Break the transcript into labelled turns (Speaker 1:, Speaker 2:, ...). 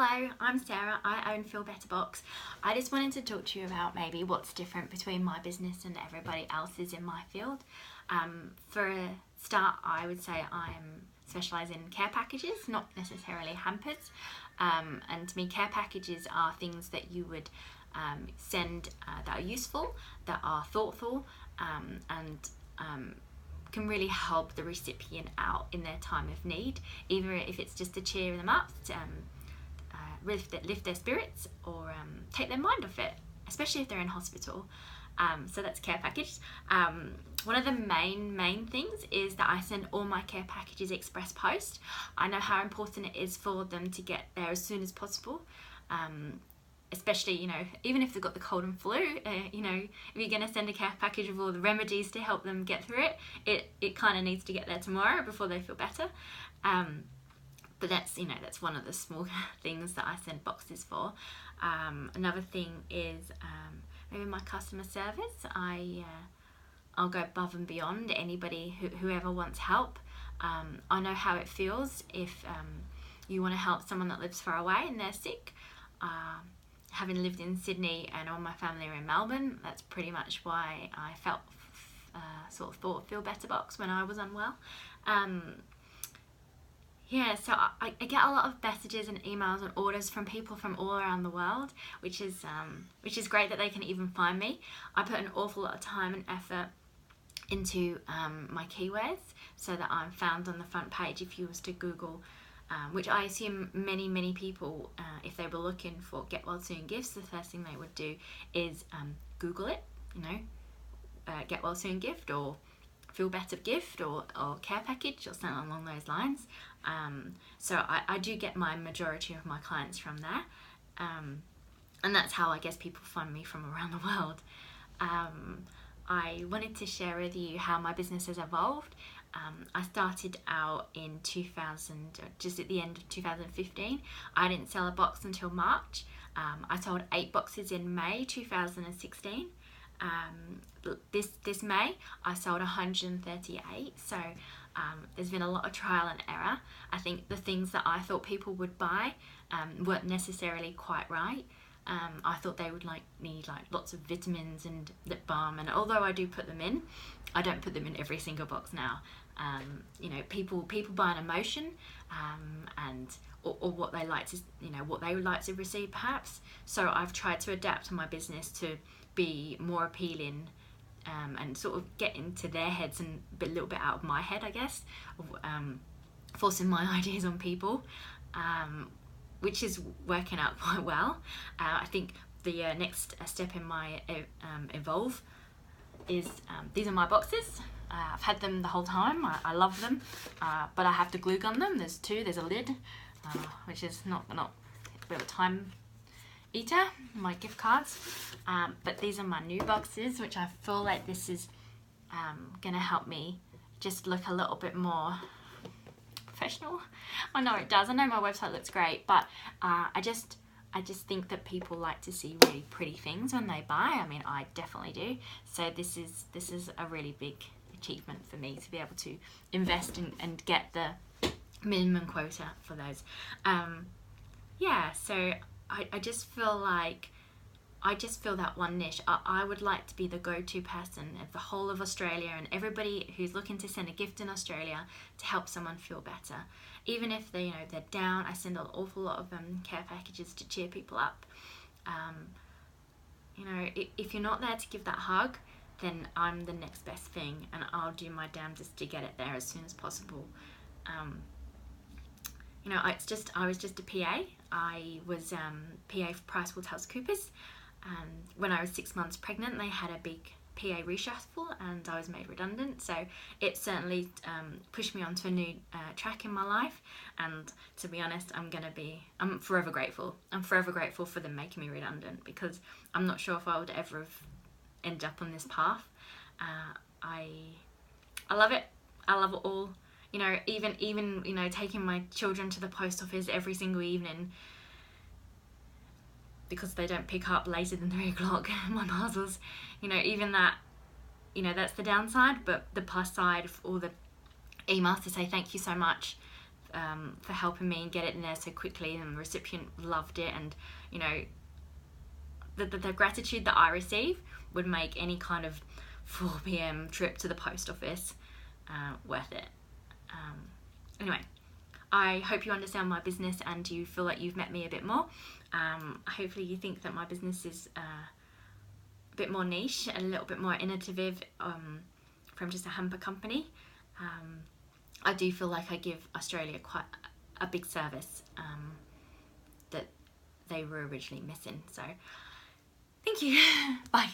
Speaker 1: Hello, I'm Sarah. I own Feel Better Box. I just wanted to talk to you about maybe what's different between my business and everybody else's in my field. For a start, I would say I'm specialise in care packages, not necessarily hampers. And to me, care packages are things that you would send that are useful, that are thoughtful, and can really help the recipient out in their time of need, either if it's just to cheer them up, lift their spirits, or take their mind off it, especially if they're in hospital. So that's care package. One of the main things is that I send all my care packages express post. I know how important it is for them to get there as soon as possible. Especially, even if they've got the cold and flu, if you're going to send a care package with all the remedies to help them get through it kind of needs to get there tomorrow before they feel better. But that's one of the small things that I send boxes for. Another thing is maybe my customer service. I'll go above and beyond anybody whoever wants help. I know how it feels if you want to help someone that lives far away and they're sick. Having lived in Sydney and all my family are in Melbourne, that's pretty much why I thought Feel Better Box when I was unwell. So I get a lot of messages and emails and orders from people from all around the world, which is great that they can even find me. I put an awful lot of time and effort into my keywords so that I'm found on the front page if you was to Google, which I assume many people, if they were looking for get well soon gifts, the first thing they would do is Google it, get well soon gift or feel better gift or care package or something along those lines. So I do get my majority of my clients from there, and that's how I guess people find me from around the world. I wanted to share with you how my business has evolved. I started out in 2000, just at the end of 2015. I didn't sell a box until March. I sold 8 boxes in May 2016. This May I sold 138. So there's been a lot of trial and error. I think the things that I thought people would buy weren't necessarily quite right. I thought they would need lots of vitamins and lip balm, and although I do put them in, I don't put them in every single box now. People buy an emotion, or what they like to what they would like to receive perhaps. So I've tried to adapt my business to be more appealing, and sort of get into their heads and a little bit out of my head, I guess, forcing my ideas on people, which is working out quite well. I think the next step in my evolve is these are my boxes. I've had them the whole time. I love them, but I have to glue gun them. There's 2. There's a lid, which is not a bit of a time eater, my gift cards, but these are my new boxes, which I feel like this is gonna help me just look a little bit more professional. I know it does. I know my website looks great, but I just think that people like to see really pretty things when they buy. I mean, I definitely do. So this is a really big achievement for me to be able to invest and get the minimum quota for those. So I just feel that one niche. I would like to be the go-to person of the whole of Australia and everybody who's looking to send a gift in Australia to help someone feel better. Even if they're down, I send an awful lot of care packages to cheer people up. If you're not there to give that hug, then I'm the next best thing, and I'll do my damnedest to get it there as soon as possible. I was just a PA. I was PA for PricewaterhouseCoopers. When I was 6 months pregnant, they had a big PA reshuffle and I was made redundant. So it certainly pushed me onto a new track in my life. And to be honest, I'm forever grateful. I'm forever grateful for them making me redundant, because I'm not sure if I would ever have ended up on this path. I love it. I love it all. Even taking my children to the post office every single evening because they don't pick up later than 3 o'clock, my parcels, even that, that's the downside, but the plus side of all the emails to say thank you so much for helping me and get it in there so quickly, and the recipient loved it, and you know, the gratitude that I receive would make any kind of 4 p.m. trip to the post office worth it. Anyway, I hope you understand my business and you feel like you've met me a bit more. Hopefully you think that my business is a bit more niche and a little bit more innovative from just a hamper company. I do feel like I give Australia quite a big service that they were originally missing. So thank you. Bye.